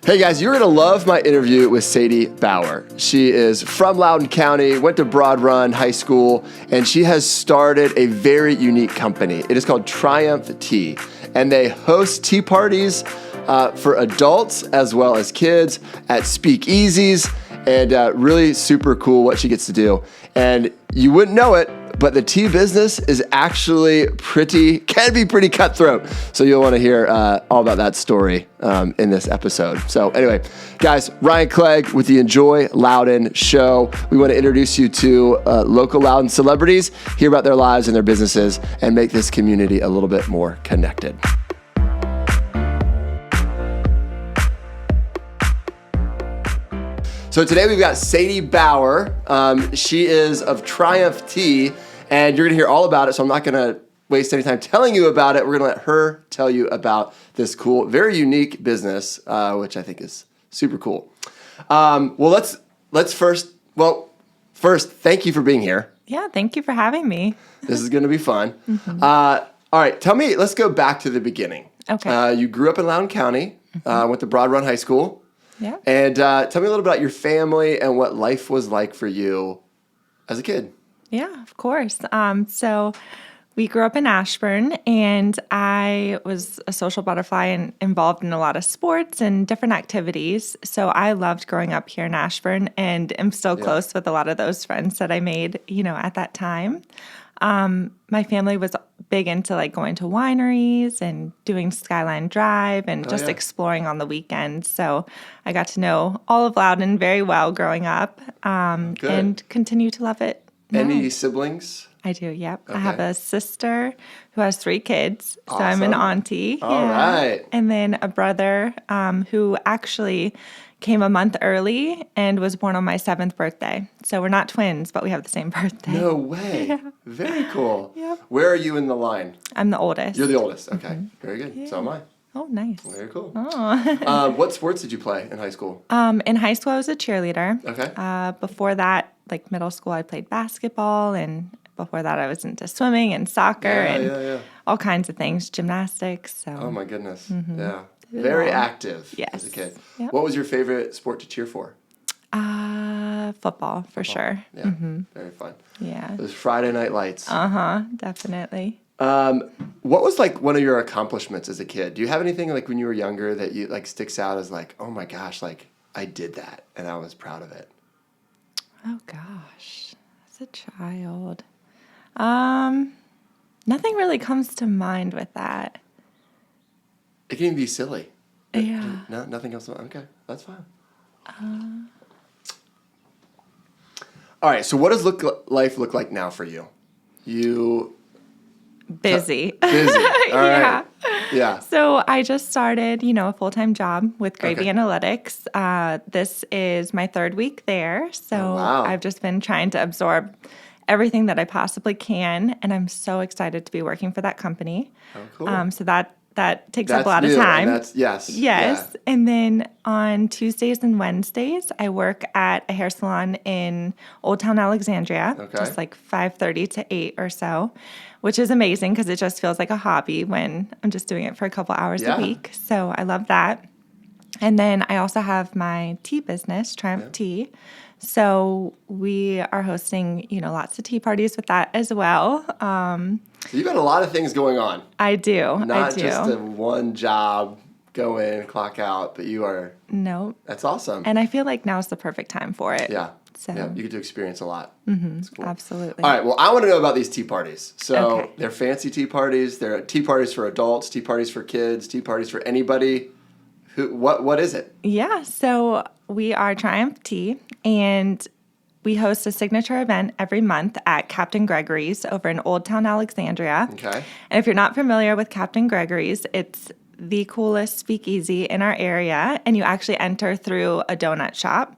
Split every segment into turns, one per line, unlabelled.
Hey guys, you're going to love my interview with Sadie Bauer. She is from Loudoun County, went to Broad Run High School, and she has started a very unique company. It is called Triumph Tea, and they host tea parties for adults as well as kids at speakeasies, and really super cool what she gets to do. And you wouldn't know it, but the tea business is actually can be pretty cutthroat. So you'll want to hear all about that story in this episode. So anyway, guys, Ryan Clegg with the Enjoy Loudoun show. We want to introduce you to local Loudoun celebrities, hear about their lives and their businesses, and make this community a little bit more connected. So today we've got Sadie Bauer. She is of Triumph Tea, and you're going to hear all about it, so I'm not going to waste any time telling you about it. We're going to let her tell you about this cool, very unique business, which I think is super cool. Let's first, thank you for being here.
Yeah, thank you for having me.
This is going to be fun. Mm-hmm. All right, let's go back to the beginning.
Okay.
You grew up in Loudoun County, went to Broad Run High School.
Yeah.
And tell me a little about your family and what life was like for you as a kid.
Yeah, of course. So we grew up in Ashburn, and I was a social butterfly and involved in a lot of sports and different activities. So I loved growing up here in Ashburn, and am still close with a lot of those friends that I made, at that time. My family was big into like going to wineries and doing Skyline Drive and just exploring on the weekends. So I got to know all of Loudoun very well growing up, and continue to love it now.
Any siblings?
I do, yep. Okay. I have a sister who has 3 kids, so
awesome.
I'm an auntie.
All right.
And then a brother who actually came a month early and was born on my 7th birthday. So we're not twins, but we have the same birthday.
No way. Yeah. Very cool.
Yep.
Where are you in the line?
I'm the oldest.
You're the oldest. Okay.
Mm-hmm.
Very good.
Yeah.
So am I.
Oh, nice.
Very cool.
Oh.
What sports did you play in high school?
In high school, I was a cheerleader.
Okay.
Before that, like middle school, I played basketball, and before that, I was into swimming and soccer and all kinds of things, gymnastics. So.
Oh my goodness. Mm-hmm. Yeah. Very active as a kid.
Yep.
What was your favorite sport to cheer for?
Football, for sure.
Yeah, very fun.
Yeah.
Those Friday night lights.
Definitely.
What was like one of your accomplishments as a kid? Do you have anything like when you were younger that you like sticks out as like, oh my gosh, like I did that and I was proud of it?
Oh gosh, as a child, nothing really comes to mind with that.
It can even be silly.
Yeah.
No, nothing else. Okay, that's fine. All right. So, what does life look like now for you?
Busy.
Busy. All right. Yeah.
So I just started, a full-time job with Gravy Analytics. This is my 3rd week there. So I've just been trying to absorb everything that I possibly can, and I'm so excited to be working for that company.
Oh, cool.
So that takes up a lot of time.
Yes.
Yeah. And then on Tuesdays and Wednesdays, I work at a hair salon in Old Town Alexandria, just like 5:30 to 8 or so, which is amazing because it just feels like a hobby when I'm just doing it for a couple hours a week. So I love that. And then I also have my tea business, Triumph Tea. So we are hosting, lots of tea parties with that as well.
So you got a lot of things going on.
I do.
Not just a one job, go in, clock out, but you are.
No.
That's awesome.
And I feel like now's the perfect time for it.
Yeah.
So
you get to experience a lot.
Mm-hmm.
That's cool.
Absolutely.
All right. Well, I want to know about these tea parties. So they're fancy tea parties. They're tea parties for adults, tea parties for kids, tea parties for anybody. What is it?
Yeah. So we are Triumph Tea, and we host a signature event every month at Captain Gregory's over in Old Town Alexandria.
Okay.
And if you're not familiar with Captain Gregory's, it's the coolest speakeasy in our area, and you actually enter through a donut shop.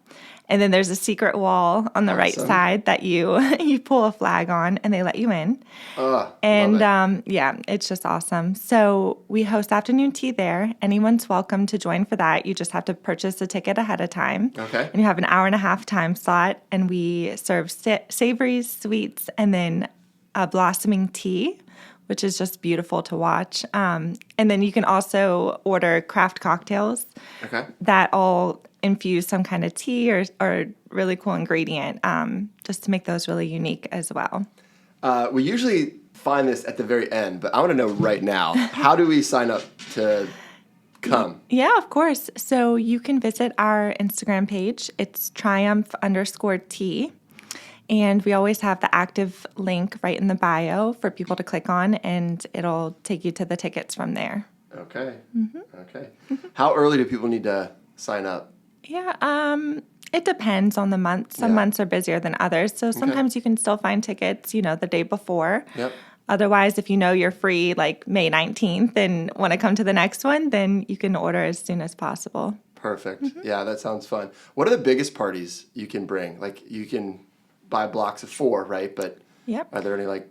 And then there's a secret wall on the right side that you pull a flag on, and they let you in. And it's just awesome. So we host afternoon tea there. Anyone's welcome to join for that. You just have to purchase a ticket ahead of time.
Okay.
And you have an 1.5-hour time slot, and we serve savories, sweets, and then a blossoming tea, which is just beautiful to watch. And then you can also order craft cocktails that all infuse some kind of tea or really cool ingredient, just to make those really unique as well.
We usually find this at the very end, but I want to know right now, how do we sign up to come?
Yeah, of course. So you can visit our Instagram page. It's triumph_tea. And we always have the active link right in the bio for people to click on, and it'll take you to the tickets from there.
Okay. Okay. How early do people need to sign up?
Yeah, it depends on the month. Some months are busier than others. So sometimes you can still find tickets, the day before.
Yep.
Otherwise, if you know you're free like May 19th and want to come to the next one, then you can order as soon as possible.
Perfect. Yeah, that sounds fun. What are the biggest parties you can bring? Like, you can buy blocks of 4, right? But are there any like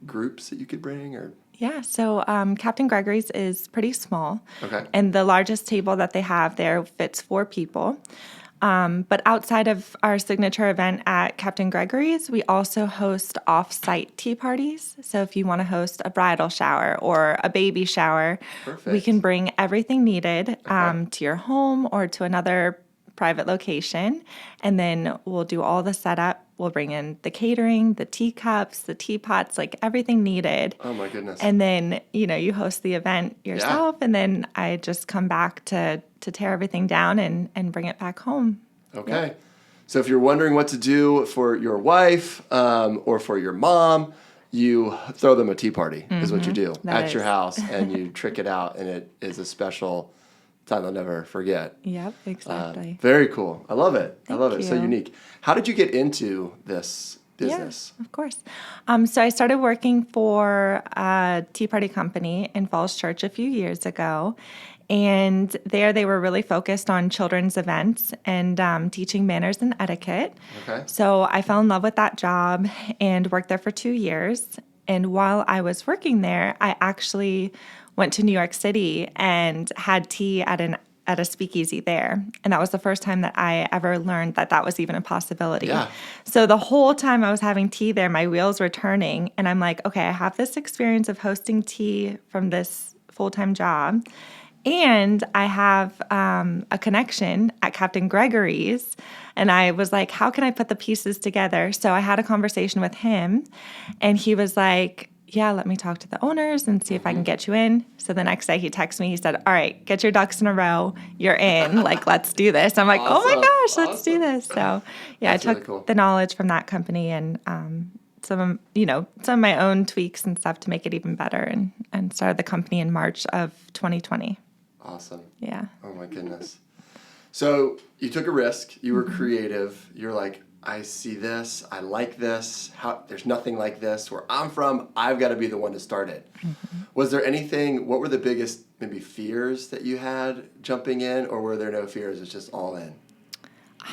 groups that you could bring or?
Yeah, so Captain Gregory's is pretty small.
Okay.
And the largest table that they have there fits 4 people. But outside of our signature event at Captain Gregory's, we also host off-site tea parties. So if you want to host a bridal shower or a baby shower, we can bring everything needed to your home or to another private location. And then we'll do all the setup. We'll bring in the catering, the teacups, the teapots, like everything needed.
Oh my goodness.
And then, you host the event yourself. And then I just come back to tear everything down and bring it back home.
Okay. Yep. So if you're wondering what to do for your wife or for your mom, you throw them a tea party is what you do at your house, and you trick it out, and it is a special time they'll never forget.
Yep, exactly.
Very cool. I love it.
Thank
I love it.
you.
So unique. How did you get into this business?
Yeah, of course. So I started working for a tea party company in Falls Church a few years ago. And there they were really focused on children's events and teaching manners and etiquette.
Okay.
So I fell in love with that job and worked there for 2 years. And while I was working there, I actually went to New York City and had tea at a speakeasy there. And that was the first time that I ever learned that was even a possibility.
Yeah.
So the whole time I was having tea there, my wheels were turning. And I'm like, okay, I have this experience of hosting tea from this full-time job. And I have a connection at Captain Gregory's. And I was like, how can I put the pieces together? So I had a conversation with him. And he was like, yeah, let me talk to the owners and see if I can get you in. So the next day he texted me. He said, all right, get your ducks in a row. You're in. Like, let's do this. I'm like, oh my gosh, let's do this. So yeah,
That's
I took
really cool.
the knowledge from that company and some of my own tweaks and stuff to make it even better, and started the company in March of 2020.
Awesome.
Yeah.
Oh my goodness. So you took a risk. You were creative. You're like, I see this. I like this. There's nothing like this. Where I'm from, I've got to be the one to start it. Was there anything? What were the biggest maybe fears that you had jumping in, or were there no fears? It's just all in.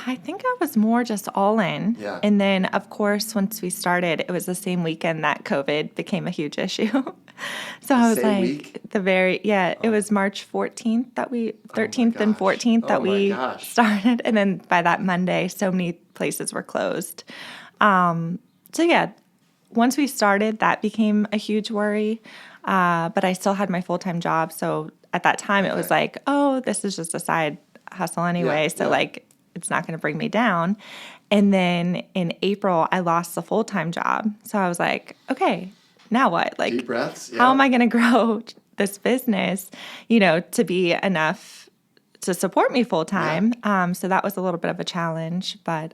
I think I was more just all in.
Yeah.
And then, of course, once we started, it was the same weekend that COVID became a huge issue. So I was
Same
like,
week?
it was March 14th 13th and 14th that we started. And then by that Monday, so many places were closed. So yeah, once we started, that became a huge worry. But I still had my full-time job. So at that time, it was like, oh, this is just a side hustle anyway. Like, it's not going to bring me down. And then in April, I lost the full-time job. So I was like, okay, now what? Like,
deep breaths. Yeah.
How am I going to grow this business, to be enough to support me full-time? Yeah. So that was a little bit of a challenge, but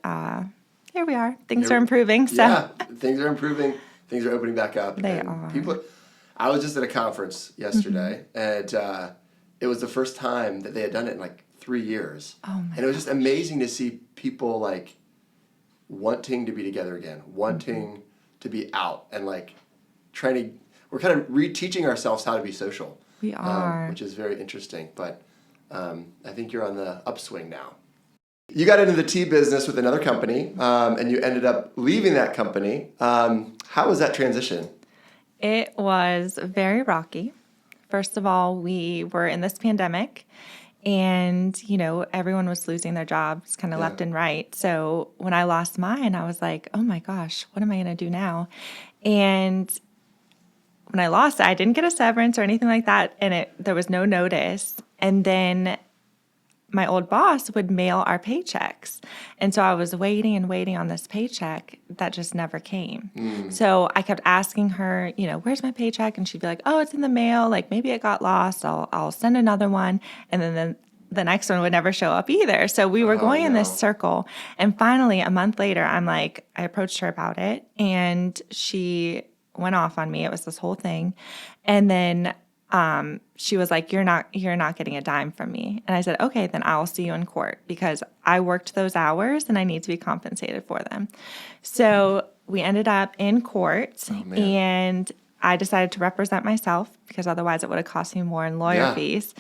here we are. Things are improving. So.
Yeah, things are improving. Things are opening back up.
They are.
I was just at a conference yesterday, and it was the first time that they had done it in like 3 years.
Oh my
And it was just amazing to see people like wanting to be together again, wanting to be out, and like we're kind of reteaching ourselves how to be social.
We are.
Which is very interesting, but I think you're on the upswing now. You got into the tea business with another company, and you ended up leaving that company. How was that transition?
It was very rocky. First of all, we were in this pandemic, and, everyone was losing their jobs kind of left and right. So when I lost mine, I was like, oh my gosh, what am I going to do now? And when I lost it, I didn't get a severance or anything like that, and there was no notice. And then my old boss would mail our paychecks. And so I was waiting and waiting on this paycheck that just never came. So I kept asking her, where's my paycheck? And she'd be like, oh, it's in the mail. Like, maybe it got lost. I'll send another one. And then the next one would never show up either. So we were going in this circle. And finally, a month later, I approached her about it, and she went off on me. It was this whole thing. And then she was like, you're not getting a dime from me. And I said, okay, then I'll see you in court, because I worked those hours and I need to be compensated for them. So we ended up in court, and I decided to represent myself, because otherwise it would have cost me more in lawyer fees.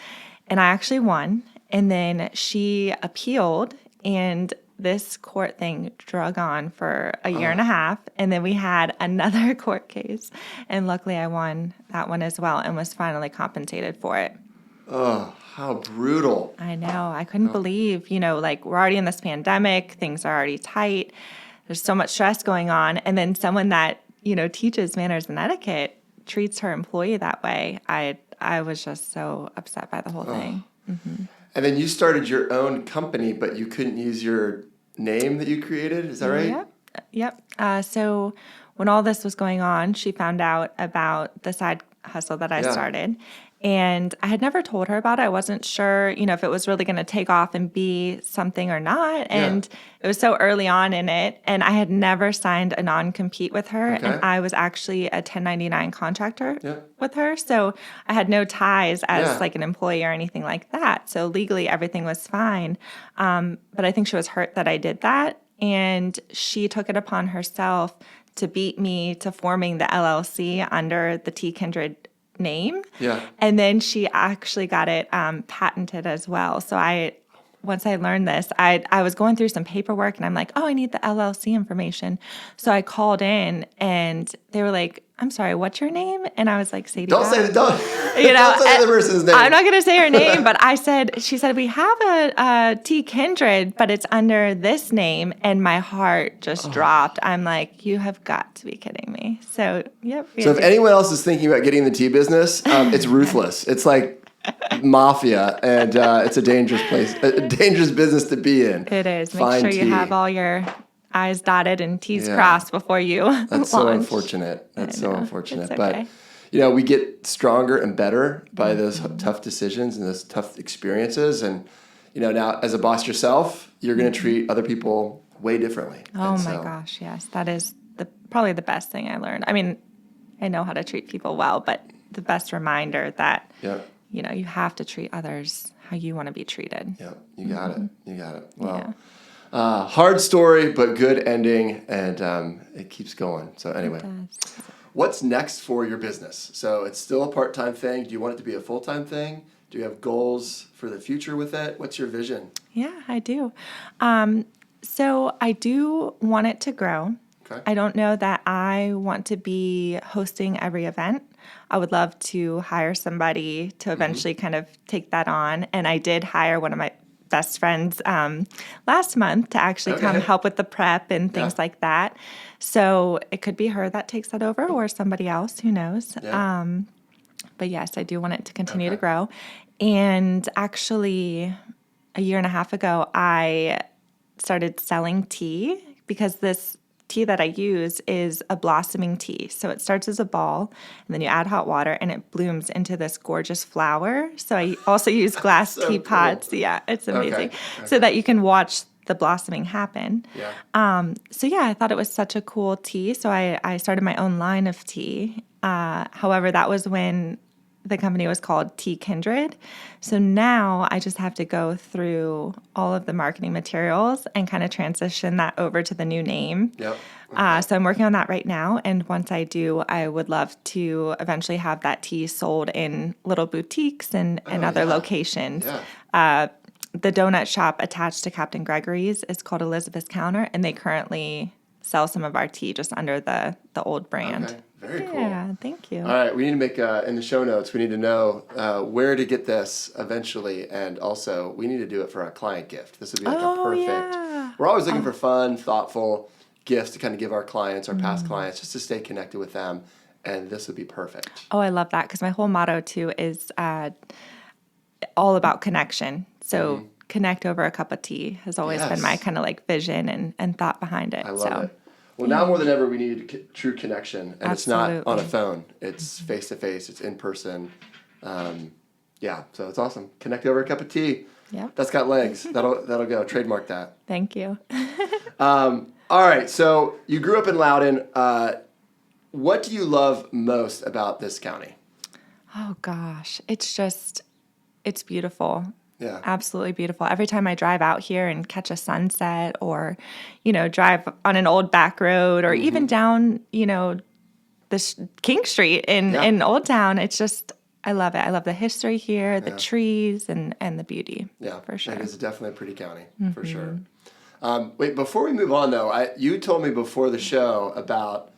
And I actually won. And then she appealed, and this court thing drug on for a year and a half. And then we had another court case. And luckily I won that one as well and was finally compensated for it.
Oh, how brutal.
I know. I couldn't believe, we're already in this pandemic. Things are already tight. There's so much stress going on. And then someone that, teaches manners and etiquette treats her employee that way. I was just so upset by the whole thing. Mm-hmm.
And then you started your own company, but you couldn't use your name that you created. Is that right?
Yep. So when all this was going on, she found out about the side hustle that I started. And I had never told her about it. I wasn't sure, if it was really going to take off and be something or not. And it was so early on in it. And I had never signed a non-compete with her. Okay. And I was actually a 1099 contractor with her. So I had no ties as an employee or anything like that. So legally, everything was fine. But I think she was hurt that I did that. And she took it upon herself to beat me to forming the LLC under the T. Kindred name. And then she actually got it patented as well. So once I learned this, I was going through some paperwork, and I'm like, oh, I need the LLC information. So I called in, and they were like, I'm sorry, what's your name? And I was like, Sadie Bauer.
Don't say the person's name.
I'm not going to say her name, but she said, we have a T. Kindred, but it's under this name. And my heart just dropped. I'm like, you have got to be kidding me. So, yep.
So if anyone else is thinking about getting in the tea business, it's ruthless. It's like mafia, and it's a dangerous place, a dangerous business to be in.
It is. Make sure you have all your I's dotted and T's crossed before you
That's
launch.
so unfortunate. That's so unfortunate.
It's okay.
But, we get stronger and better by those tough decisions and those tough experiences. And, now as a boss yourself, you're going to treat other people way differently.
Oh, my gosh, yes. That is probably the best thing I learned. I mean, I know how to treat people well, but the best reminder that, you have to treat others how you want to be treated.
Yeah, you got it. You got it. Well, hard story, but good ending, and it keeps going. So anyway, what's next for your business? So it's still a part-time thing. Do you want it to be a full-time thing? Do you have goals for the future with it? What's your vision?
Yeah, I do. So I do want it to grow.
Okay.
I don't know that I want to be hosting every event. I would love to hire somebody to eventually kind of take that on. And I did hire one of my best friends last month to actually come help with the prep and things like that. So it could be her that takes that over, or somebody else, who knows.
Yeah.
But yes, I do want it to continue to grow. And actually, a year and a half ago, I started selling tea, because this tea that I use is a blossoming tea. So it starts as a ball, and then you add hot water, and it blooms into this gorgeous flower. So I also use glass teapots. Cool. Yeah, it's amazing. Okay. So that you can watch the blossoming happen. Yeah. I thought it was such a cool tea. So I started my own line of tea. However, that was when the company was called T. Kindred. So now I just have to go through all of the marketing materials and kind of transition that over to the new name.
Yep. Okay.
So I'm working on that right now. And once I do, I would love to eventually have that tea sold in little boutiques and other locations. Yeah. The donut shop attached to Captain Gregory's is called Elizabeth's Counter, and they currently sell some of our tea just under the old brand.
Okay. Very cool.
Yeah, thank you.
All right, we need to make, in the show notes, we need to know where to get this eventually, and also we need to do it for our client gift. This would be like a perfect, we're always looking for fun, thoughtful gifts to kind of give our clients, our past clients, just to stay connected with them. and this would be perfect.
Oh, I love that because my whole motto too is all about connection. So connect over a cup of tea has always been my kind of like vision and thought behind it.
I love it. Well, now more than ever, we need true connection, and it's not on a phone. It's face to face. It's in person. So it's awesome. Connect over a cup of tea.
Yeah,
that's got legs. That'll go. Trademark that.
Thank you.
All right. So you grew up in Loudoun. What do you love most about this county?
Oh gosh, it's beautiful.
Yeah.
Absolutely beautiful. Every time I drive out here and catch a sunset or, drive on an old back road or even down, this King Street in Old Town, it's just, I love it. I love the history here, the trees and the beauty. Yeah, for sure.
It is definitely a pretty county, for sure. Wait, before we move on though, you told me before the show about,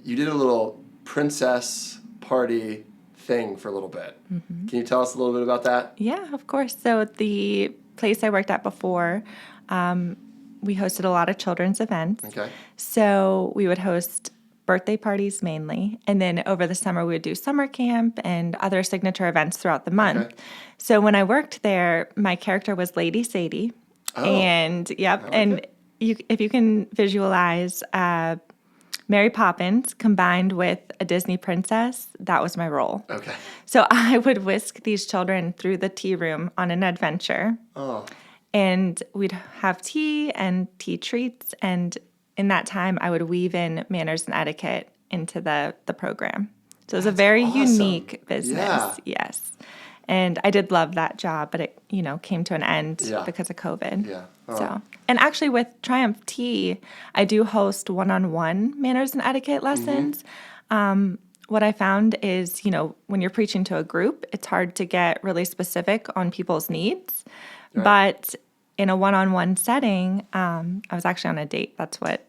you did a little princess party thing for a little bit. Can you tell us a little bit about that?
Yeah, of course. So the place I worked at before, we hosted a lot of children's events.
Okay.
So we would host birthday parties mainly, and then over the summer we would do summer camp and other signature events throughout the month. Okay. So when I worked there, my character was Lady Sadie. Oh. And if you can visualize Mary Poppins combined with a Disney princess, that was my role. Okay. So I would whisk these children through the tea room on an adventure. Oh. And we'd have tea and tea treats. And in that time, I would weave in manners and etiquette into the program. So it was a very unique business. Yeah. Yes. And I did love that job, but it, came to an end because of COVID. Yeah. Oh. So, and actually with Triumph Tea, I do host one-on-one manners and etiquette lessons. What I found is, when you're preaching to a group, it's hard to get really specific on people's needs. Right. But in a one-on-one setting, I was actually on a date. That's what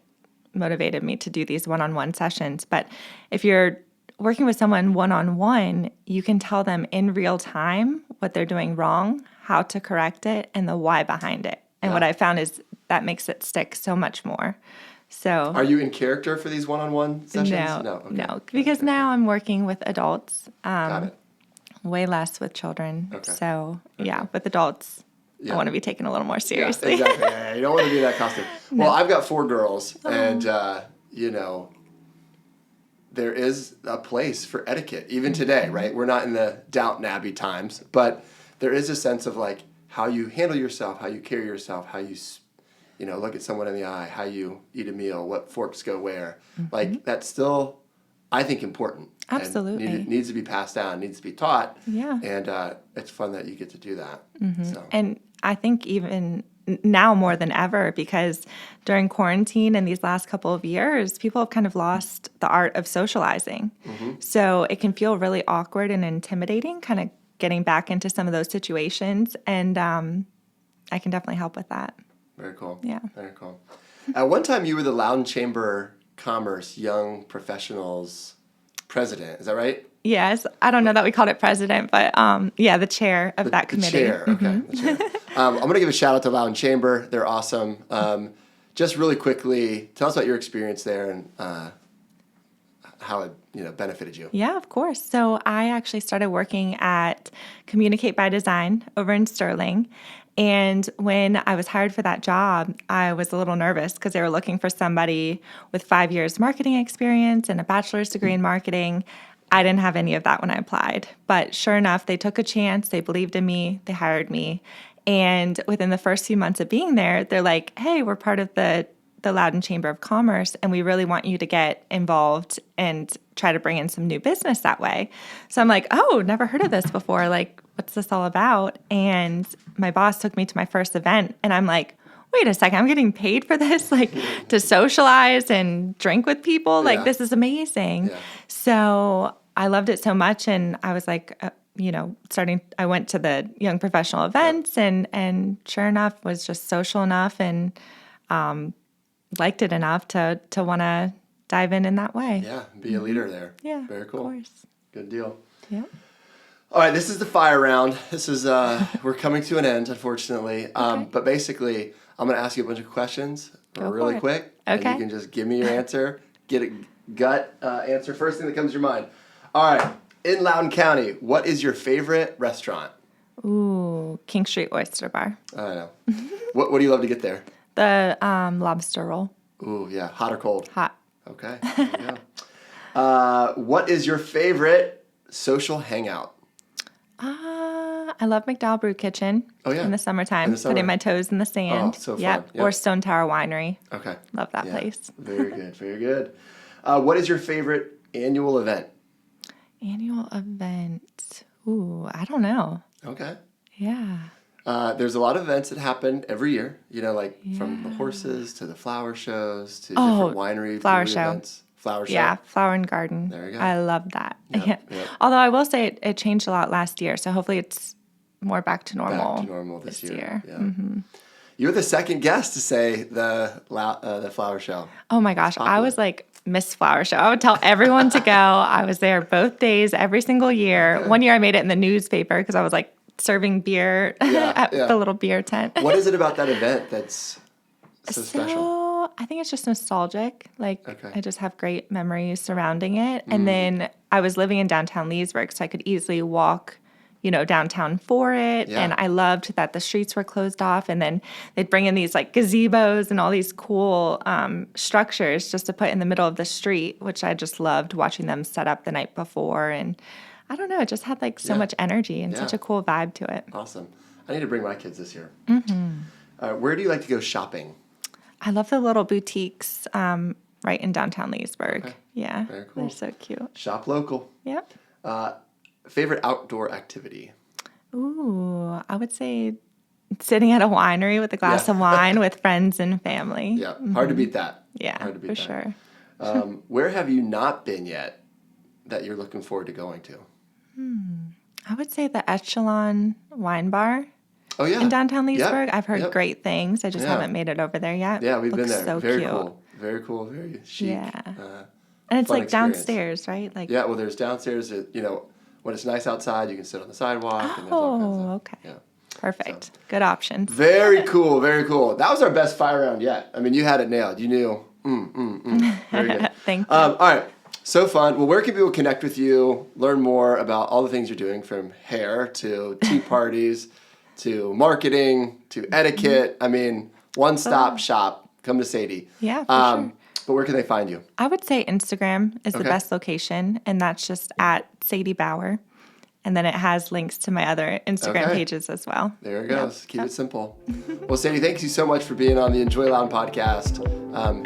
motivated me to do these one-on-one sessions. But if you're working with someone one-on-one, you can tell them in real time what they're doing wrong, how to correct it, and the why behind it. And what I found is that makes it stick so much more. So,
are you in character for these one-on-one sessions?
No, because now I'm working with adults. Got it. Way less with children. Okay. So, with adults, I want to be taken a little more seriously.
Yeah, exactly. Yeah, you don't want to be in that costume. No. Well, I've got 4 girls, and, there is a place for etiquette, even today, right? We're not in the Downton Abbey times, but there is a sense of like how you handle yourself, how you carry yourself, how you, look at someone in the eye, how you eat a meal, what forks go where. Like that's still, I think, important.
Absolutely.
And needs to be passed down, needs to be taught.
Yeah.
And it's fun that you get to do that. So.
And I think even now more than ever, because during quarantine and these last couple of years, people have kind of lost the art of socializing. So it can feel really awkward and intimidating, kind of getting back into some of those situations. And I can definitely help with that.
Very cool.
Yeah.
Very cool. At one time, you were the Loudoun Chamber Commerce Young Professionals President. Is that right?
Yes. I don't know that we called it president, but the chair of that committee.
The chair, okay. The chair. I'm going to give a shout out to Loudoun Chamber. They're awesome. Just really quickly, tell us about your experience there and how it benefited you.
Yeah, of course. So I actually started working at Communicate by Design over in Sterling. And when I was hired for that job, I was a little nervous because they were looking for somebody with 5 years marketing experience and a bachelor's degree in marketing. I didn't have any of that when I applied. But sure enough, they took a chance. They believed in me. They hired me. And within the first few months of being there, they're like, hey, we're part of the Loudoun Chamber of Commerce, and we really want you to get involved and try to bring in some new business that way. So I'm like, oh, never heard of this before. Like, what's this all about? And my boss took me to my first event, and I'm like, wait a second, I'm getting paid for this, like to socialize and drink with people. Like, this is amazing. Yeah. So I loved it so much. And I was like, I went to the young professional events and sure enough was just social enough and liked it enough to want to dive in that way.
Yeah. Be a leader there.
Yeah.
Very cool.
Of course.
Good deal.
Yeah.
All right, this is the fire round. This is we're coming to an end, unfortunately.
Okay.
But basically, I'm going to ask you a bunch of questions really quick.
Okay.
And you can just give me your answer. Get it gut answer. First thing that comes to your mind. All right. In Loudoun County, what is your favorite restaurant?
Ooh, King Street Oyster Bar.
I know. What do you love to get there?
The lobster roll.
Ooh, yeah. Hot or cold?
Hot.
Okay. There you go. What is your favorite social hangout?
I love McDowell Brew Kitchen.
Oh, yeah.
In the summertime.
In the summer.
Putting my toes in the sand.
Oh, so fun.
Yep.
Yep.
Or Stone Tower Winery.
Okay.
Love that place.
Very good. Very good. What is your favorite annual event?
Annual event. Ooh, I don't know.
Okay.
Yeah.
There's a lot of events that happen every year, like from the horses to the flower shows to different winery
flower
brewery
show.
events. Flower show.
Yeah, flower and garden.
There you go.
I love that.
Yep,
Yeah.
yep.
Although I will say it changed a lot last year, so hopefully it's more back to normal.
Back to normal this year. Yeah.
Mm-hmm.
You're the second guest to say the flower show.
Oh my gosh, I was like Miss Flower Show. I would tell everyone to go. I was there both days, every single year.
Okay.
One year I made it in the newspaper because I was like serving beer at
yeah.
the little beer tent.
What is it about that event that's so special?
I think it's just nostalgic. Like,
Okay.
I just have great memories surrounding it. And then I was living in downtown Leesburg, so I could easily walk, downtown for it.
Yeah.
And I loved that the streets were closed off. And then they'd bring in these like gazebos and all these cool structures just to put in the middle of the street, which I just loved watching them set up the night before. And I don't know, it just had like so much energy and such a cool vibe to it.
Awesome. I need to bring my kids this year. Mm-hmm. Where do you like to go shopping?
I love the little boutiques right in downtown Leesburg.
Okay.
Yeah,
Very cool.
they're so cute.
Shop local.
Yep.
Favorite outdoor activity?
Ooh, I would say sitting at a winery with a glass of wine with friends and family.
Yeah, hard to beat that.
Yeah,
Hard to beat
for
that.
sure.
Where have you not been yet that you're looking forward to going to?
I would say the Echelon Wine Bar
Oh, yeah.
in downtown
Yep,
Leesburg. I've heard
yep.
great things. I just
Yeah.
haven't made it over there yet.
Yeah, we've been
Looks
there.
so
Very
cute.
cool. Very cool. Very chic.
Yeah. And it's
fun
like
experience.
downstairs, right? Like
Yeah, well, there's downstairs, when it's nice outside, you can sit on the sidewalk. And there's all kinds of,
okay.
Yeah.
Perfect. Good options.
Very cool. Very cool. That was our best fire round yet. I mean, you had it nailed. You knew. Very good.
Thank you.
All right. So fun. Well, where can people connect with you, learn more about all the things you're doing from hair to tea parties to marketing to etiquette? I mean, one-stop shop. Come to Sadie.
Yeah, for sure.
But where can they find you?
I would say Instagram is the
Okay.
best location, and that's just at Sadie Bauer. And then it has links to my other Instagram
Okay.
pages as well.
There it goes. Keep it simple. Well, Sadie, thank you so much for being on the Enjoy Loudoun podcast.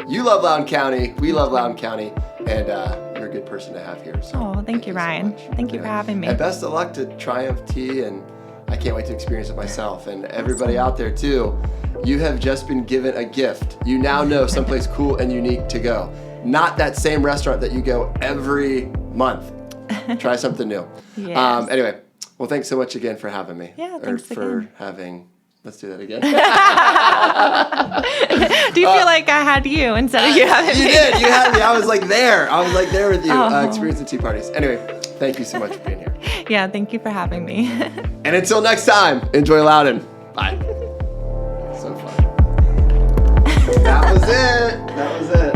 You love Loudoun County. We love Loudoun County. And you're a good person to have here. So
Oh, thank you,
so
Ryan.
much.
Thank you for having me.
And best of luck to Triumph Tea. And I can't wait to experience it myself. And everybody out there, too, you have just been given a gift. You now know someplace cool and unique to go. Not that same restaurant that you go every month. Try something new.
Yes.
Anyway, well, thanks so much again for having me.
Yeah, thanks
for
again.
having. Let's do that again.
Do you feel like I had you instead of you having
You
me?
did. You had me. I was like there. with you, experiencing tea parties. Anyway, thank you so much for being here.
Yeah, thank you for having me.
And until next time, enjoy Loudoun. Bye. So fun. That was it.